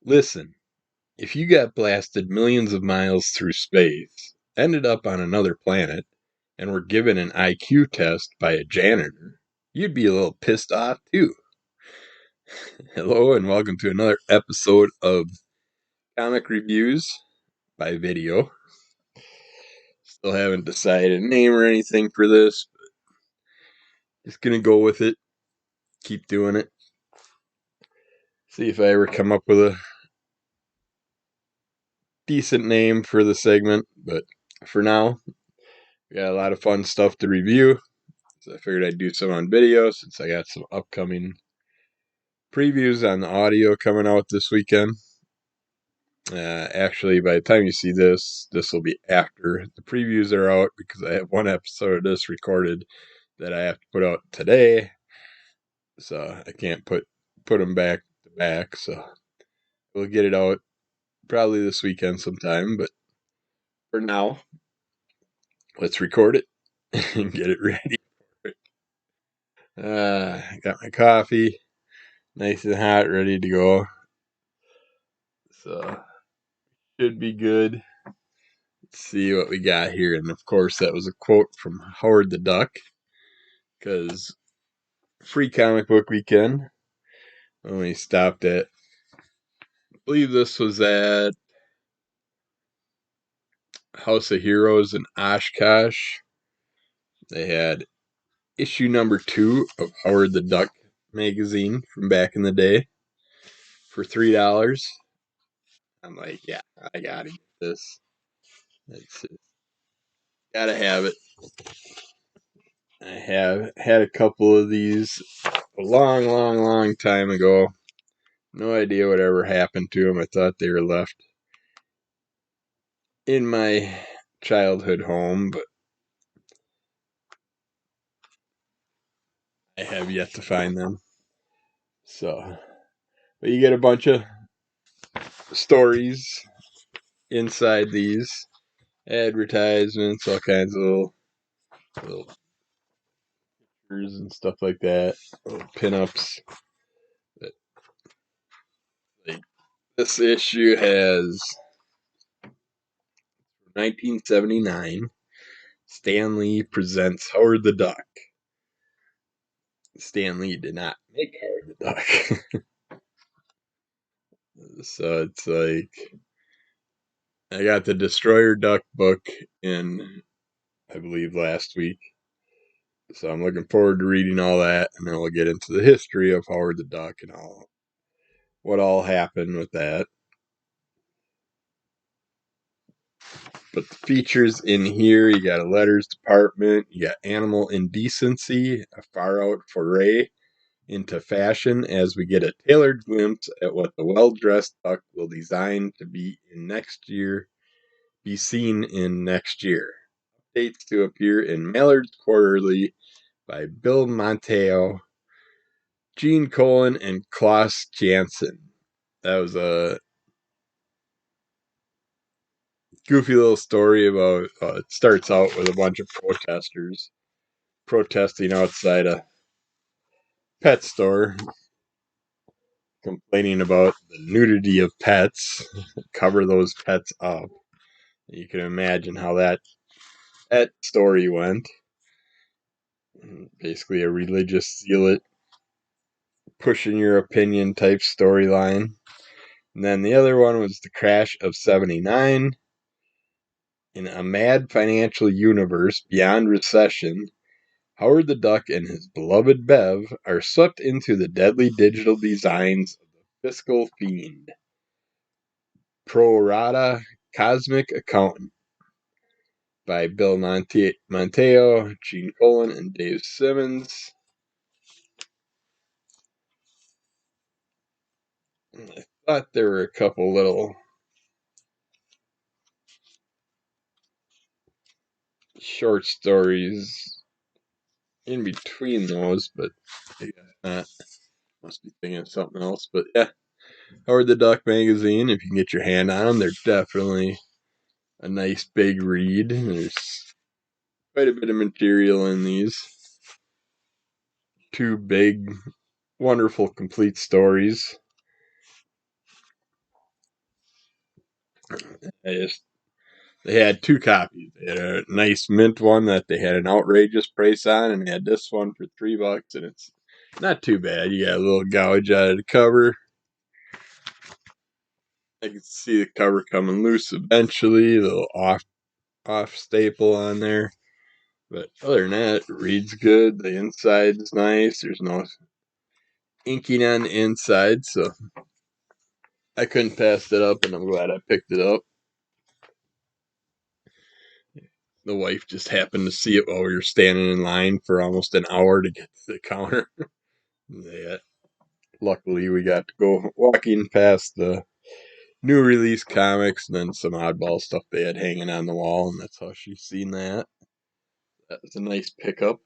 Listen, if you got blasted millions of miles through space, ended up on another planet, and were given an IQ test by a janitor, you'd be a little pissed off too. Hello, and welcome to another episode of Comic Reviews by Video. Still haven't decided a name or anything for this, but just gonna go with it. Keep doing it. See if I ever come up with a decent name for the segment, but for now, we got a lot of fun stuff to review. So I figured I'd do some on video since I got some upcoming previews on the audio coming out this weekend. Actually, by the time you see this will be after the previews are out because I have one episode of this recorded that I have to put out today. So I can't put them back to back. So we'll get it out probably this weekend sometime. But for now, let's record it and get it ready for it. Got my coffee nice and hot, ready to go. So should be good. Let's see what we got here. And of course, that was a quote from Howard the Duck, because free comic book weekend. When we stopped at, I believe this was at House of Heroes in Oshkosh. They had issue number 2 of Howard the Duck magazine from back in the day for $3. I'm like, yeah, I gotta get this. Gotta have it. I have had a couple of these a long time ago. No idea whatever happened to them. I thought they were left in my childhood home, but I have yet to find them. So, but you get a bunch of stories inside these, advertisements, all kinds of little pictures and stuff like that, little pinups. But, like, this issue has 1979. Stan Lee presents Howard the Duck. Stan Lee did not make Howard the Duck. So it's like, I got the Destroyer Duck book in, I believe, last week. So I'm looking forward to reading all that, and then we'll get into the history of Howard the Duck and what all happened with that. But the features in here, you got a letters department, you got animal indecency, a far out foray into fashion as we get a tailored glimpse at what the well-dressed duck will design to be seen in next year. Updates to appear in Mallard's Quarterly by Bill Monteo, Gene Colan, and Klaus Janson. That was a goofy little story about, it starts out with a bunch of protesters protesting outside a pet store, complaining about the nudity of pets. Cover those pets up. You can imagine how that story went. Basically a religious zealot pushing your opinion type storyline. And then the other one was the crash of 79. In a mad financial universe beyond recession, Howard the Duck and his beloved Bev are swept into the deadly digital designs of the fiscal fiend. Pro Rata Cosmic Accountant by Bill Monteo, Gene Colan, and Dave Simmons. I thought there were a couple little short stories in between those, but I must be thinking of something else. But yeah, Howard the Duck magazine, if you can get your hand on them, they're definitely a nice big read. There's quite a bit of material in these. 2 big, wonderful, complete stories. They had two copies. They had a nice mint one that they had an outrageous price on, and they had this one for $3, and it's not too bad. You got a little gouge out of the cover. I can see the cover coming loose eventually. A little off staple on there. But other than that, it reads good. The inside is nice. There's no inking on the inside, so I couldn't pass it up, and I'm glad I picked it up. The wife just happened to see it while we were standing in line for almost an hour to get to the counter. Yeah, luckily, we got to go walking past the new release comics and then some oddball stuff they had hanging on the wall, and that's how she's seen that. That was a nice pickup.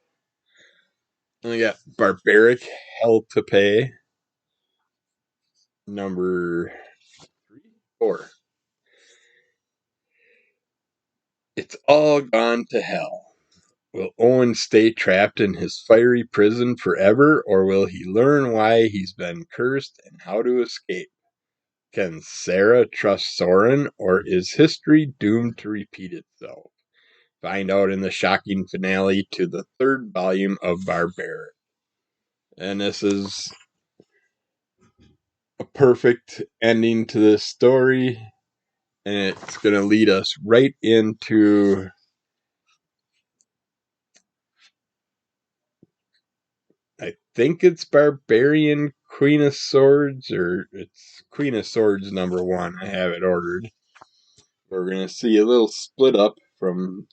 And we got Barbaric Hell to Pay, number 4. It's all gone to hell. Will Owen stay trapped in his fiery prison forever, or will he learn why he's been cursed and how to escape? Can Sarah trust Soren, or is history doomed to repeat itself? Find out in the shocking finale to the 3rd volume of Barbaric. And this is a perfect ending to this story, and it's going to lead us right into I think it's Barbarian Queen of Swords, or it's Queen of Swords number 1. I have it ordered. We're going to see a little split up from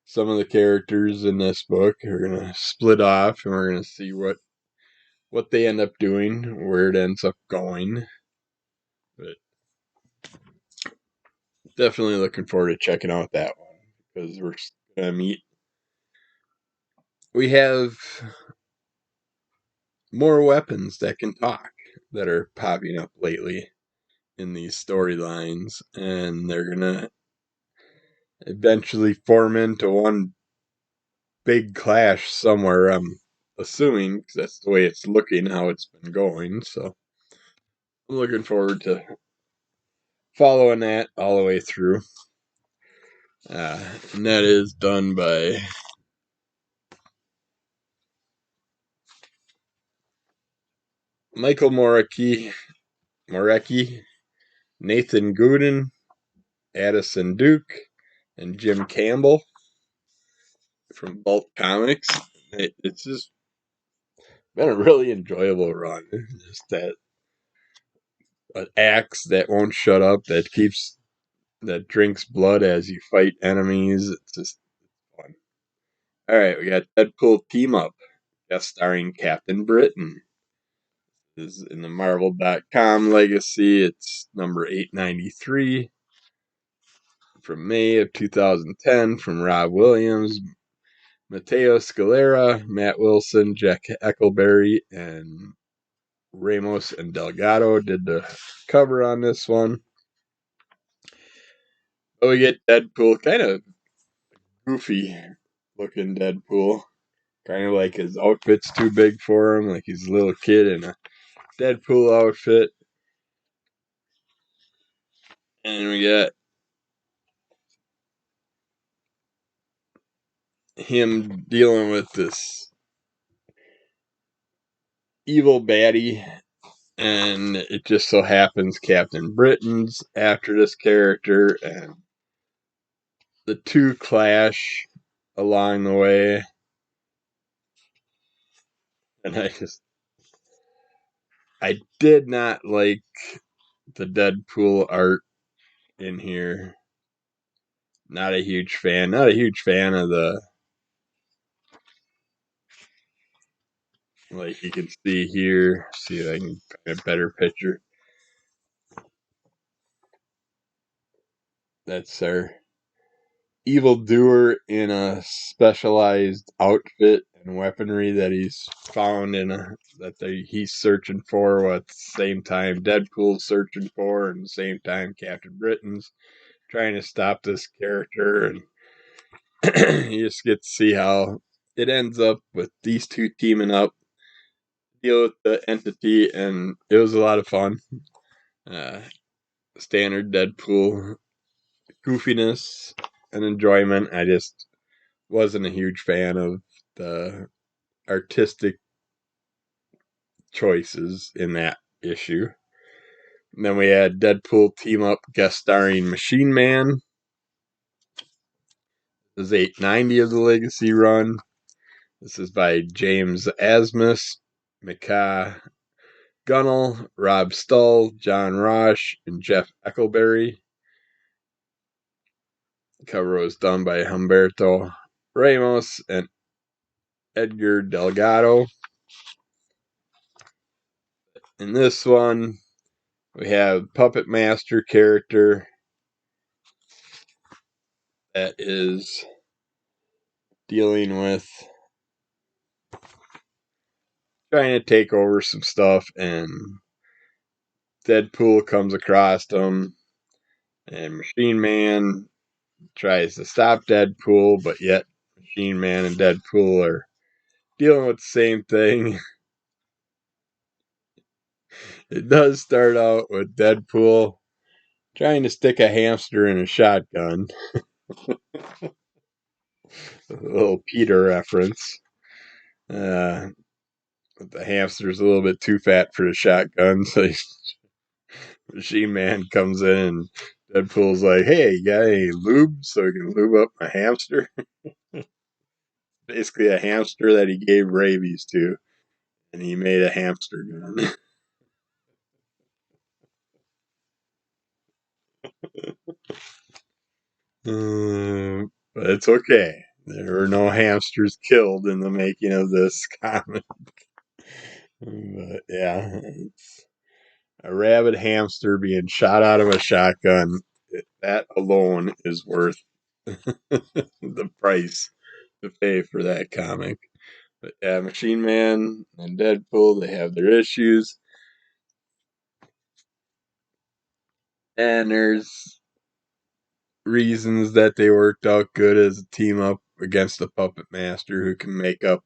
some of the characters in this book. We're going to split off, and we're going to see what they end up doing, where it ends up going. But definitely looking forward to checking out that one, because we're going to meet. We have more weapons that can talk that are popping up lately in these storylines, and they're gonna eventually form into one big clash somewhere, I'm assuming, because that's the way it's looking, how it's been going. So I'm looking forward to following that all the way through. And that is done by Michael Morecki, Nathan Gooden, Addison Duke, and Jim Campbell from Bolt Comics. It's just been a really enjoyable run. Just that an axe that won't shut up, that drinks blood as you fight enemies. It's just fun. All right, we got Deadpool Team-up, guest starring Captain Britain. This is in the Marvel.com Legacy. It's number 893 from May of 2010 from Rob Williams, Matteo Scalera, Matt Wilson, Jack Eckelberry, and Ramos and Delgado did the cover on this one. But we get Deadpool, kind of goofy looking Deadpool. Kind of like his outfit's too big for him, like he's a little kid in a Deadpool outfit. And we got him dealing with this evil baddie, and it just so happens Captain Britain's after this character, and the two clash along the way. And I did not like the Deadpool art in here. Not a huge fan. Not a huge fan of the, like you can see here. See if I can find a better picture. That's our evildoer in a specialized outfit and weaponry that he's found he's searching for. At the same time, Deadpool's searching for, and at the same time, Captain Britain's trying to stop this character, and you just get to see how it ends up with these two teaming up, deal with the entity, and it was a lot of fun. standard Deadpool goofiness and enjoyment. I just wasn't a huge fan of the artistic choices in that issue. And then we had Deadpool Team-up guest starring Machine Man. This is 890 of the Legacy run. This is by James Asmus, Micah Gunnell, Rob Stull, John Rosh, and Jeff Eckelberry. The cover was done by Humberto Ramos and Edgar Delgado. In this one, we have Puppet Master character that is dealing with trying to take over some stuff, and Deadpool comes across him, and Machine Man tries to stop Deadpool, but yet Machine Man and Deadpool are dealing with the same thing. It does start out with Deadpool trying to stick a hamster in a shotgun. A little Peter reference. The hamster's a little bit too fat for the shotgun, so Machine Man comes in and Deadpool's like, "Hey, you got any lube so we can lube up my hamster?" Basically a hamster that he gave rabies to, and he made a hamster gun. But it's okay. There were no hamsters killed in the making of this comic. But yeah, it's a rabid hamster being shot out of a shotgun. That alone is worth the price to pay for that comic. But yeah, Machine Man and Deadpool, they have their issues. And there's reasons that they worked out good as a team up against the Puppet Master, who can make up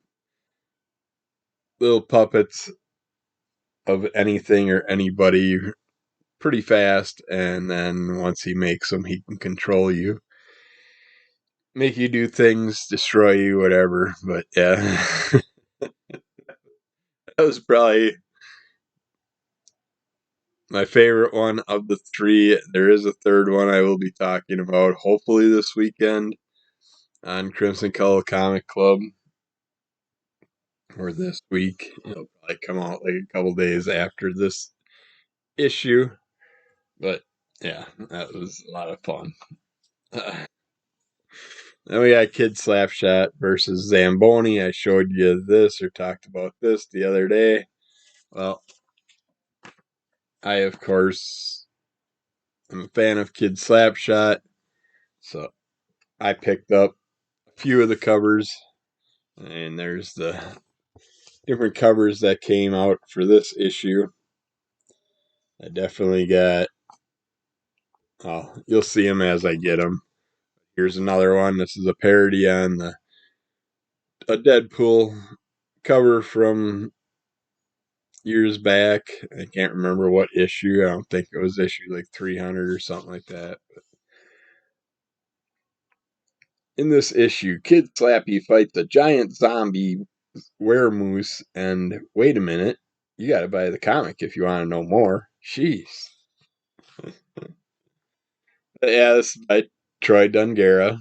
little puppets of anything or anybody pretty fast, and then once he makes them, he can control you, make you do things, destroy you, whatever. But yeah, that was probably my favorite one of the three. There is a third one I will be talking about hopefully this weekend on Crimson Cull Comic Club, or this week. It'll probably come out like a couple days after this issue. But yeah, that was a lot of fun. Then we got Kid Slapshot versus Zamboni. I showed you this or talked about this the other day. Well, I, of course, am a fan of Kid Slapshot, so I picked up a few of the covers, and there's the different covers that came out for this issue. I definitely got, oh, you'll see them as I get them. Here's another one. This is a parody on a Deadpool cover from years back. I can't remember what issue. I don't think it was issue like 300 or something like that. But in this issue, Kid Slappy fights a giant zombie weremoose, and wait a minute, you gotta buy the comic if you want to know more. Jeez. Yeah, this is by Troy Dungara,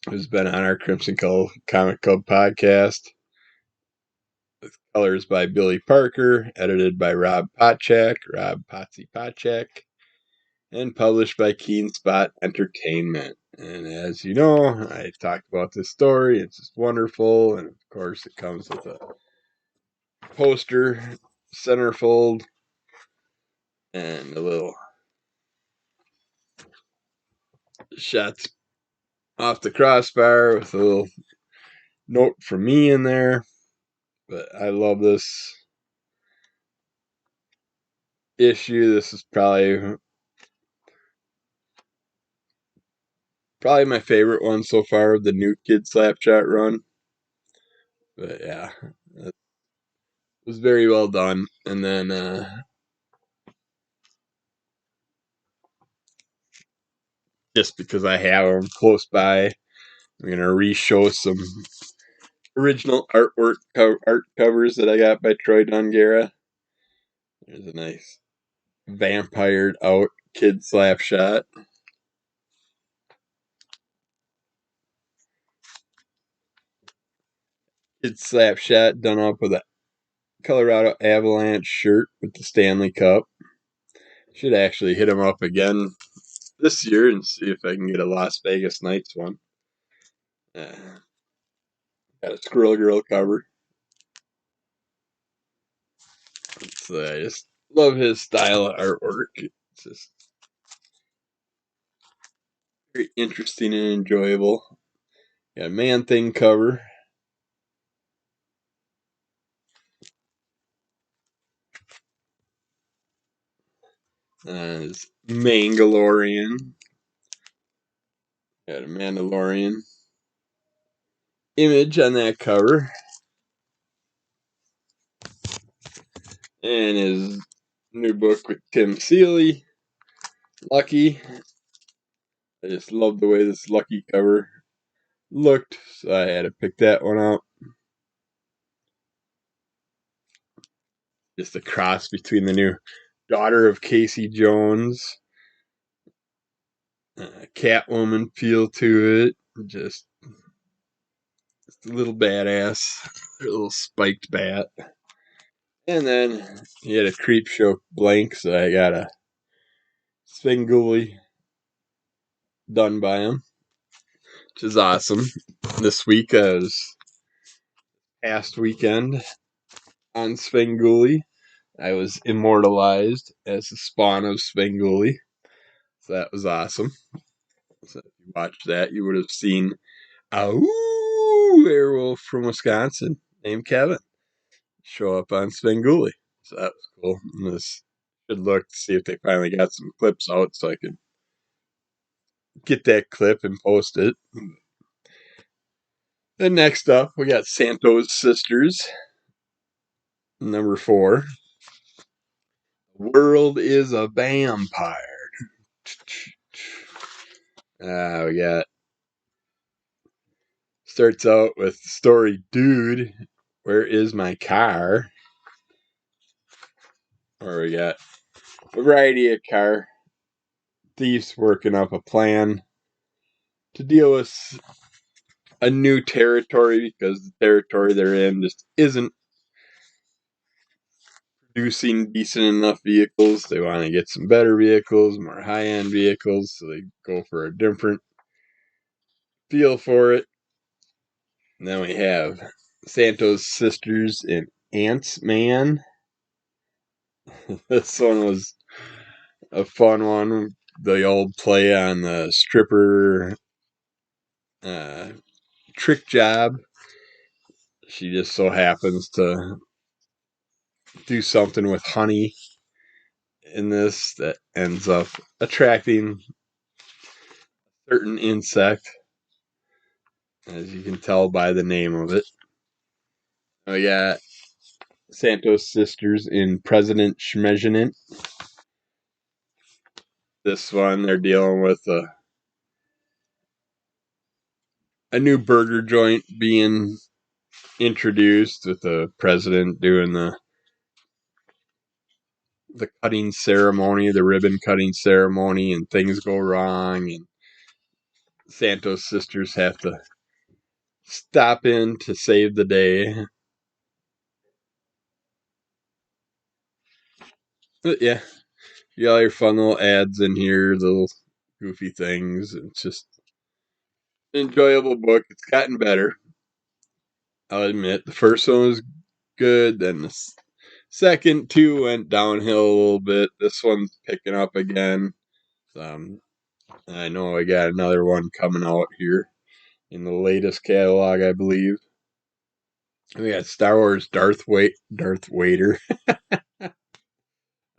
who's been on our Crimson Cull Comic Club podcast. Colors by Billy Parker, edited by Rob Pochak, Rob Potsy Pochak, and published by Keen Spot Entertainment. And as you know, I talked about this story. It's just wonderful. And of course, it comes with a poster, centerfold, and a little shots off the crossbar with a little note from me in there. But I love this issue. This is probably my favorite one so far of the new Kid Slapshot run. But yeah, it was very well done. And then just because I have them close by. I'm going to re-show some original art covers that I got by Troy Dungara. There's a nice vampired out kid Slapshot. Kid Slapshot done up with a Colorado Avalanche shirt with the Stanley Cup. Should actually hit him up again this year and see if I can get a Las Vegas Knights one. Got a Squirrel Girl cover. So I just love his style of artwork. It's just very interesting and enjoyable. Got a Man-Thing cover. It's Mandalorian. Got a Mandalorian image on that cover. And his new book with Tim Seeley, Lucky. I just love the way this Lucky cover looked, so I had to pick that one up. Just a cross between the new Daughter of Casey Jones, Catwoman feel to it, just a little badass, a little spiked bat. And then he had a Creep Show blank, so I got a Svengoolie done by him, which is awesome. This week was past weekend on Svengoolie. I was immortalized as the spawn of Svengoolie, so that was awesome. So if you watched that, you would have seen a werewolf from Wisconsin named Kevin show up on Svengoolie. So that was cool. And this should look to see if they finally got some clips out so I could get that clip and post it. Then next up, we got Santos Sisters, number 4. The world is a vampire. We got, starts out with the story, Dude, Where Is My Car? Or we got a variety of car thieves working up a plan to deal with a new territory because the territory they're in just isn't producing decent enough vehicles. They want to get some better vehicles, more high-end vehicles, so they go for a different feel for it. And then we have Santos Sisters and Ants Man. This one was a fun one. The old play on the stripper trick job. She just so happens to do something with honey in this that ends up attracting a certain insect, as you can tell by the name of it. We got Santos Sisters in President Schmezinant. This one, they're dealing with a new burger joint being introduced with the president doing the cutting ceremony, the ribbon cutting ceremony, and things go wrong, and Santos Sisters have to stop in to save the day. But yeah, you got all your fun little ads in here, little goofy things. It's just an enjoyable book. It's gotten better, I'll admit. The first one was good, then the second two went downhill a little bit. This one's picking up again. I know I got another one coming out here in the latest catalog, I believe. We got Star Wars Darth Vader.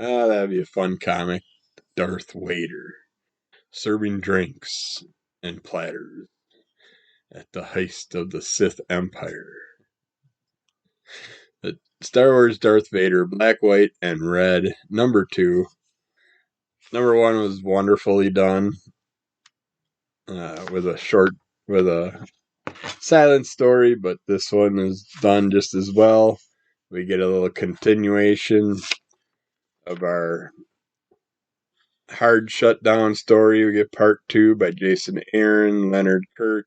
Oh, that'd be a fun comic. Darth Vader. Serving drinks and platters at the heist of the Sith Empire. The Star Wars Darth Vader, black, white, and red, number 2. Number 1 was wonderfully done. with a silent story, but this one is done just as well. We get a little continuation of our hard shutdown story. We get part 2 by Jason Aaron, Leonard Kirk,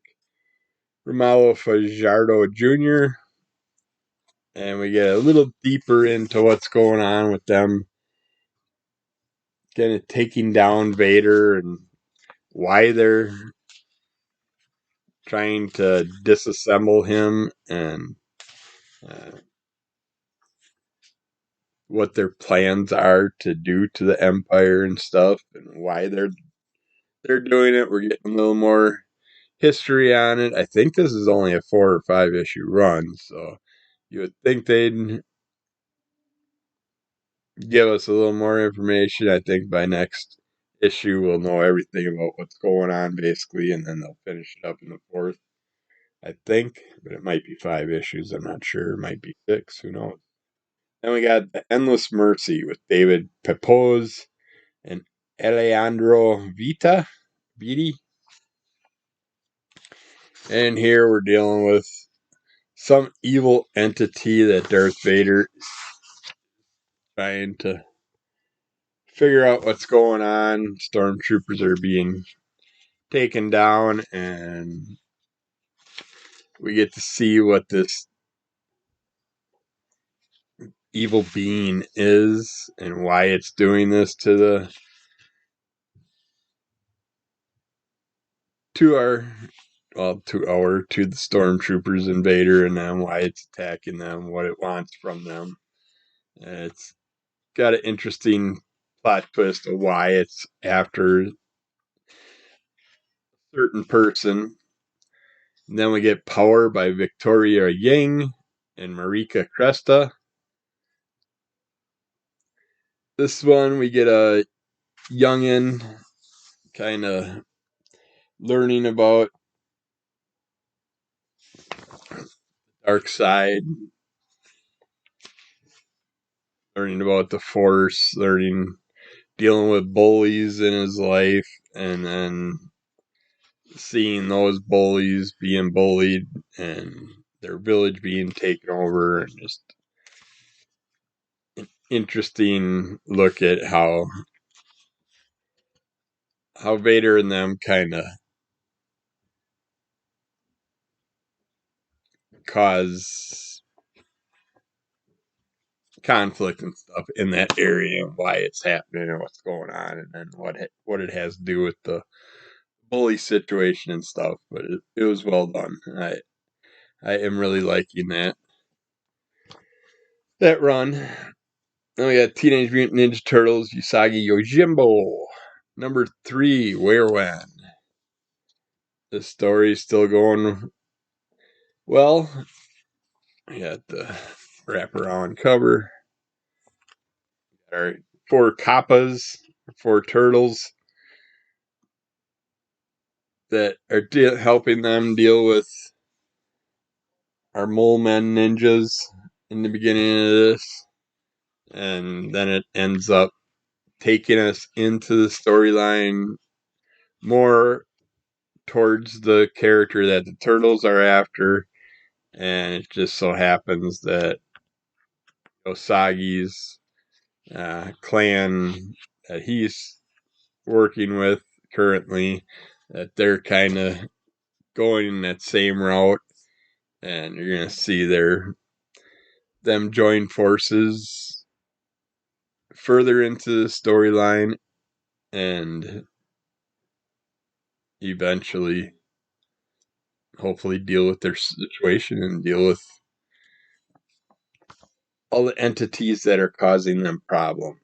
Romalo Fajardo Jr., and we get a little deeper into what's going on with them kind of taking down Vader and why they're trying to disassemble him, and what their plans are to do to the Empire and stuff, and why they're doing it. We're getting a little more history on it. I think this is only a 4 or 5 issue run, so you would think they'd give us a little more information. I think by next issue we'll know everything about what's going on, basically, and then they'll finish it up in the 4th. I think, but it might be 5 issues. I'm not sure. It might be 6. Who knows? Then we got The Endless Mercy with David Pepose and Alejandro Viti. And here we're dealing with some evil entity that Darth Vader is trying to figure out what's going on. Stormtroopers are being taken down, and we get to see what this evil being is and why it's doing this to the stormtroopers and Vader and them, why it's attacking them, what it wants from them. It's got an interesting plot twist of why it's after a certain person. And then we get Power by Victoria Yang and Marika Cresta. This one we get a youngin kind of learning about dark side, learning about the Force, dealing with bullies in his life, and then seeing those bullies being bullied and their village being taken over, and just an interesting look at how Vader and them kind of cause conflict and stuff in that area, and why it's happening and what's going on, and then what it has to do with the bully situation and stuff. But it was well done. I am really liking that run. Then we got Teenage Mutant Ninja Turtles, Usagi Yojimbo, number 3, Wherewhen. The story's still going well. We got the wraparound cover. Our 4 kappas, 4 turtles that are helping them deal with our mole men ninjas in the beginning of this. And then it ends up taking us into the storyline more towards the character that the turtles are after. And it just so happens that Usagi's clan that he's working with currently, that they're kind of going that same route, and you're gonna see them join forces further into the storyline, and eventually, hopefully, deal with their situation and deal with all the entities that are causing them problems.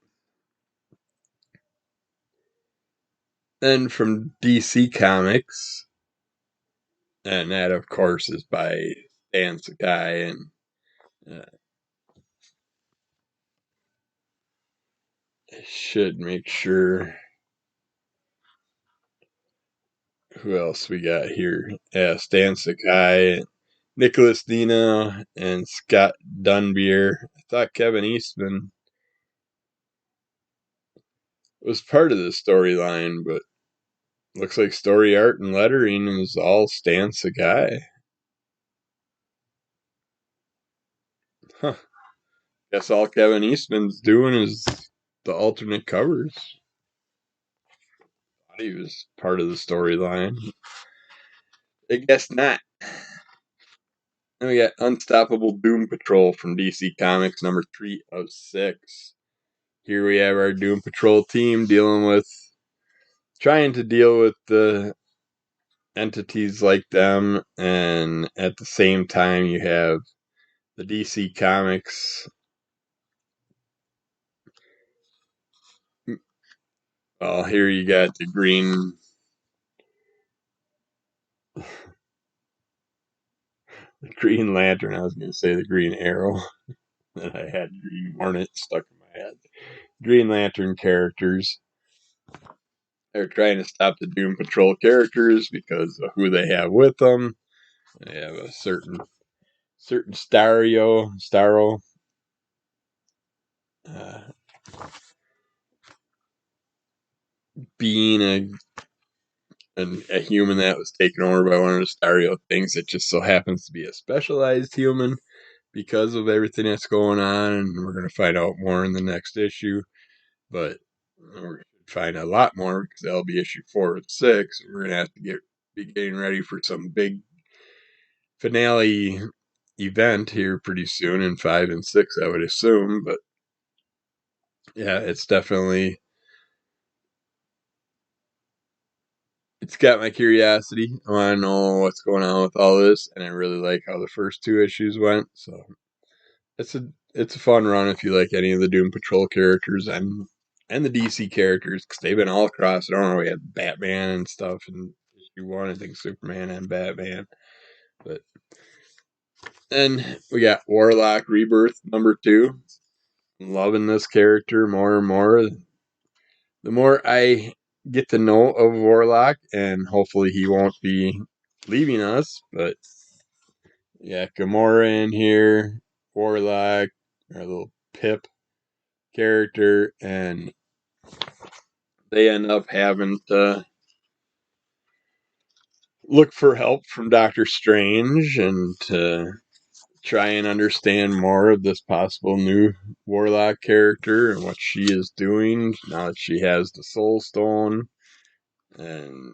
Then from DC Comics, and that, of course, is by Stan Sakai, and I should make sure. Who else we got here? Stan Sakai, Nicholas Dina, and Scott Dunbier. I thought Kevin Eastman was part of the storyline, but Looks like story art and lettering is all Stan Sakai. Huh. Guess all Kevin Eastman's doing is the alternate covers. Thought he was part of the storyline. I guess not. Then we got Unstoppable Doom Patrol from DC Comics, number 3 of 6. Here we have our Doom Patrol team trying to deal with the entities like them, and at the same time you have the DC Comics. Well, here you got the Green Lantern. I was going to say the Green Arrow. And I had Green Hornet stuck in my head. Green Lantern characters. They're trying to stop the Doom Patrol characters because of who they have with them. They have a certain Starro, uh, being a human that was taken over by one of the Starro things that just so happens to be a specialized human because of everything that's going on, and we're going to find out more in the next issue, but we're going to find a lot more because that'll be issue 4 and 6. We're going to have to be getting ready for some big finale event here pretty soon in 5 and 6, I would assume, but yeah, it's definitely, it's got my curiosity. I want to know what's going on with all this, and I really like how the first 2 issues went, so it's a fun run if you like any of the Doom Patrol characters and the DC characters, because they've been all across. I don't know, we had Batman and stuff in issue 1, I think Superman and Batman, but then we got Warlock Rebirth number 2. I'm loving this character more and more. The more I get to know of Warlock, and hopefully he won't be leaving us, but yeah, Gamora in here, Warlock, our little Pip character, and they end up having to look for help from Doctor Strange and to try and understand more of this possible new Warlock character and what she is doing now that she has the Soul Stone. And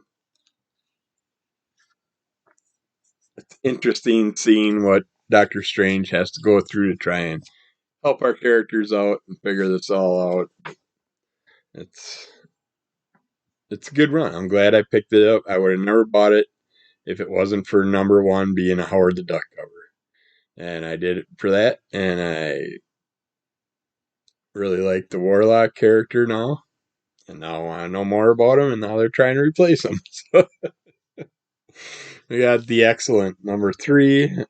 it's interesting seeing what Doctor Strange has to go through to try and help our characters out and figure this all out. It's a good run. I'm glad I picked it up. I would have never bought it if it wasn't for number 1 being a Howard the Duck cover. And I did it for that, and I really like the Warlock character now. And now I want to know more about him, and now they're trying to replace him. So we got the X-cellent number 3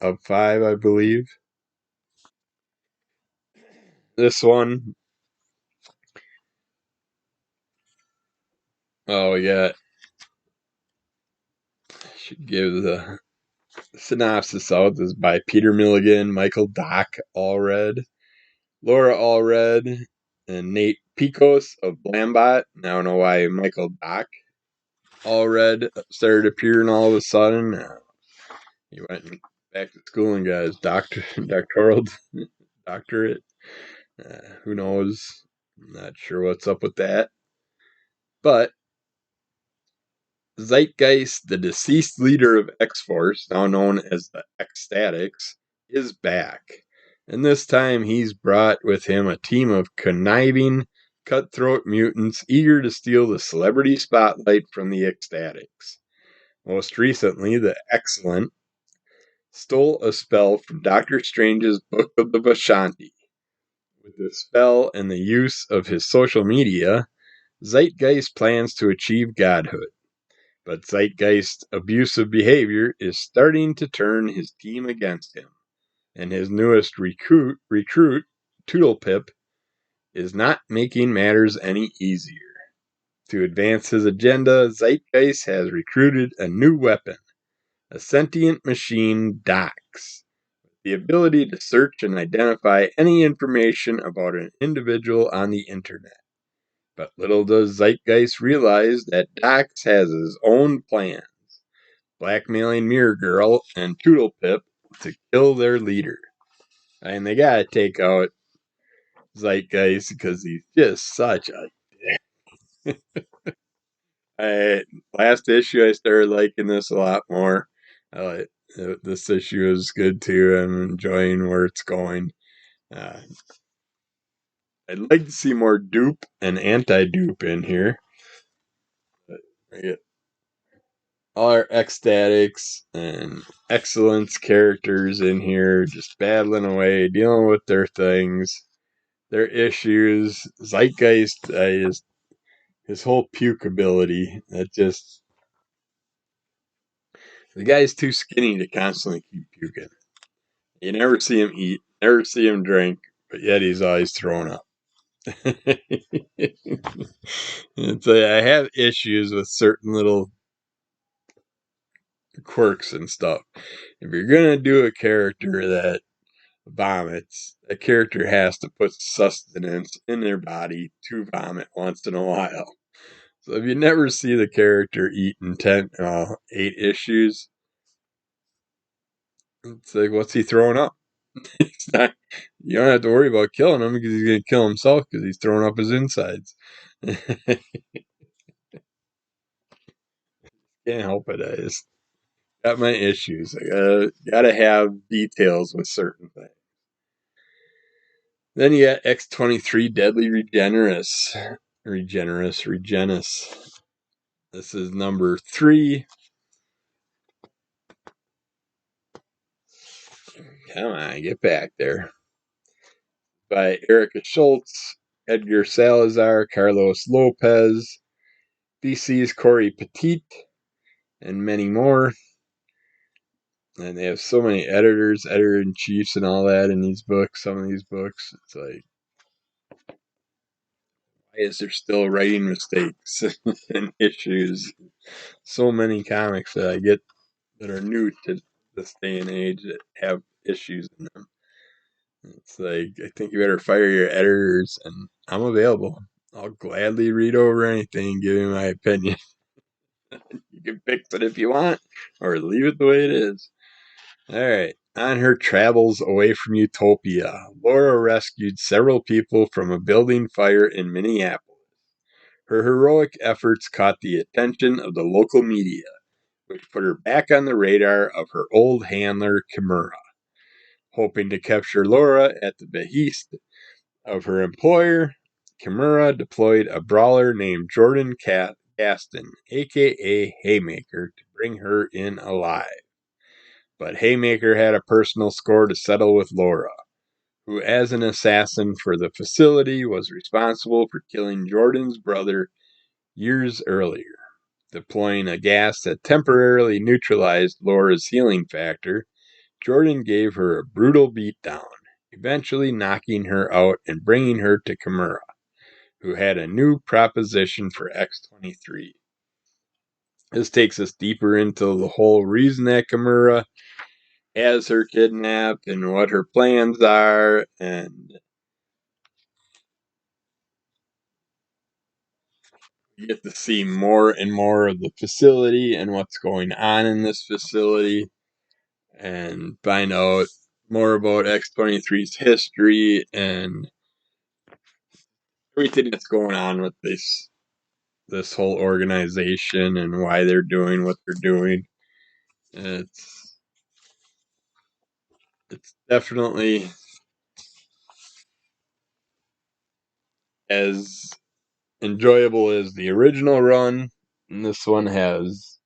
of 5, I believe. This one, oh yeah, I should give the synopsis out. This is by Peter Milligan, Michael Dock Allred, Laura Allred, and Nate Picos of Blambot. I don't know why Michael Dock Allred started appearing all of a sudden. He went back to school and got his doctoral doctorate. Who knows? I'm not sure what's up with that. But Zeitgeist, the deceased leader of X-Force, now known as the X-Statics, is back. And this time he's brought with him a team of conniving, cutthroat mutants eager to steal the celebrity spotlight from the X-Statics. Most recently, the X-cellent stole a spell from Doctor Strange's Book of the Vishanti. With the spell and the use of his social media, Zeitgeist plans to achieve godhood. But Zeitgeist's abusive behavior is starting to turn his team against him, and his newest recruit Toodlepip, is not making matters any easier. To advance his agenda, Zeitgeist has recruited a new weapon, a sentient machine, Dox, the ability to search and identify any information about an individual on the internet. But little does Zeitgeist realize that Dox has his own plans, blackmailing Mirror Girl and Toodle Pip to kill their leader. And they gotta take out Zeitgeist because he's just such a last issue, I started liking this a lot more. This issue is good too. I'm enjoying where it's going. Uh, I'd like to see more dupe and anti-dupe in here. We get all our ecstatics and excellence characters in here, just battling away, dealing with their things, their issues. Zeitgeist, his whole puke ability, that just the guy's too skinny to constantly keep puking. You never see him eat, never see him drink, but yet he's always throwing up. It's I have issues with certain little quirks and stuff. If you're gonna do a character that vomits, a character has to put sustenance in their body to vomit once in a while. So if you never see the character eat in 8 issues, it's like, what's he throwing up? It's not, you don't have to worry about killing him because he's going to kill himself because he's throwing up his insides. Can't help it. I just got my issues. I gotta have details with certain things. Then you got X-23 Deadly Regenesis. This is number 3. Come on, get back there. By Erica Schultz, Edgar Salazar, Carlos Lopez, DC's Corey Petit, and many more. And they have so many editors, editor-in-chiefs, and all that in these books. Some of these books, it's like, why is there still writing mistakes and issues? So many comics that I get that are new to this day and age that have issues in them. It's like, I think you better fire your editors, and I'm available. I'll gladly read over anything and give you my opinion. You can fix it if you want, or leave it the way it is. Alright, on her travels away from Utopia, Laura rescued several people from a building fire in Minneapolis. Her heroic efforts caught the attention of the local media, which put her back on the radar of her old handler, Kimura. Hoping to capture Laura at the behest of her employer, Kimura deployed a brawler named Jordan Gaston, aka Haymaker, to bring her in alive. But Haymaker had a personal score to settle with Laura, who, as an assassin for the facility, was responsible for killing Jordan's brother years earlier. Deploying a gas that temporarily neutralized Laura's healing factor, Jordan gave her a brutal beatdown, eventually knocking her out and bringing her to Kimura, who had a new proposition for X-23. This takes us deeper into the whole reason that Kimura has her kidnapped and what her plans are, and you get to see more and more of the facility and what's going on in this facility, and find out more about X-23's history and everything that's going on with this whole organization and why they're doing what they're doing. It's definitely as enjoyable as the original run, and this one has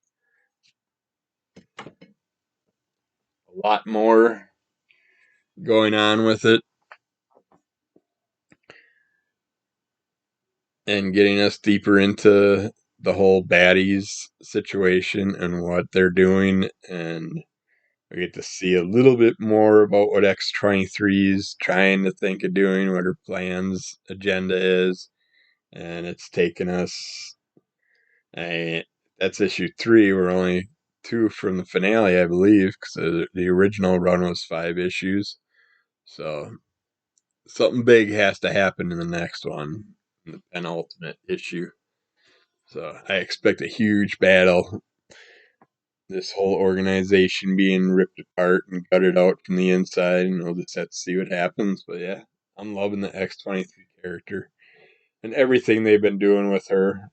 a lot more going on with it and getting us deeper into the whole baddies situation and what they're doing, and we get to see a little bit more about what X-23 is trying to think of doing, what her plans agenda is, and it's taken us that's issue 3. We're only 2 from the finale, I believe, because the original run was 5 issues. So something big has to happen in the next one. in the penultimate issue. So I expect a huge battle. This whole organization being ripped apart and gutted out from the inside, and we'll just have to see what happens. But yeah, I'm loving the X-23 character and everything they've been doing with her.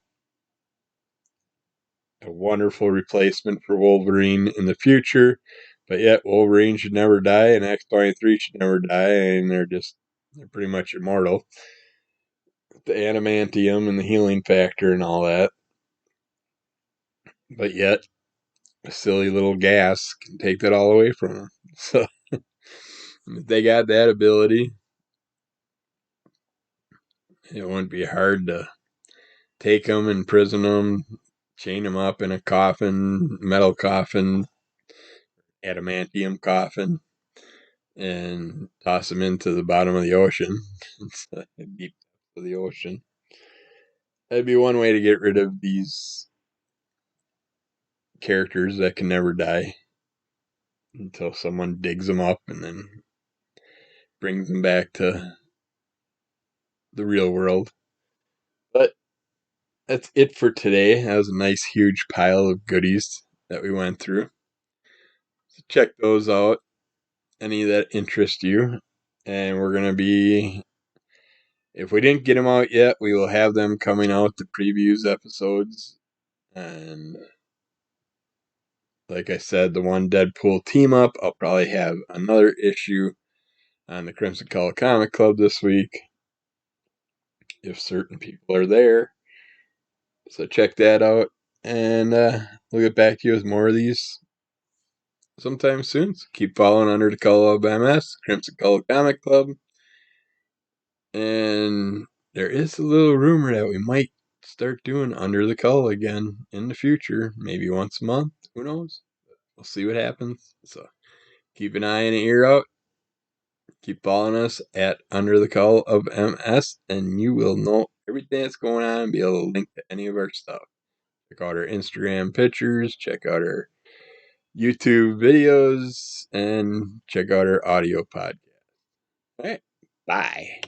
A wonderful replacement for Wolverine in the future, but yet Wolverine should never die and X-23 should never die, and they're pretty much immortal. The adamantium and the healing factor and all that. But yet, a silly little gas can take that all away from them. So, if they got that ability, it wouldn't be hard to take them, imprison them, chain them up in a coffin, metal coffin, adamantium coffin, and toss them into the bottom of the ocean, deep of the ocean. That'd be one way to get rid of these characters that can never die until someone digs them up and then brings them back to the real world. But that's it for today. That was a nice huge pile of goodies that we went through. So check those out, any that interest you. And we're going to be, if we didn't get them out yet, we will have them coming out, the previews episodes. And like I said, the one Deadpool Team-up, I'll probably have another issue on the Crimson Call Comic Club this week, if certain people are there. So check that out, and we'll get back to you with more of these sometime soon. So keep following Under the Color of MS, Crimson Color Comic Club. And there is a little rumor that we might start doing Under the Color again in the future, maybe once a month. Who knows? We'll see what happens. So keep an eye and an ear out. Keep following us at Under the Call of MS, and you will know everything that's going on and be able to link to any of our stuff. Check out our Instagram pictures, check out our YouTube videos, and check out our audio podcast. All right, bye.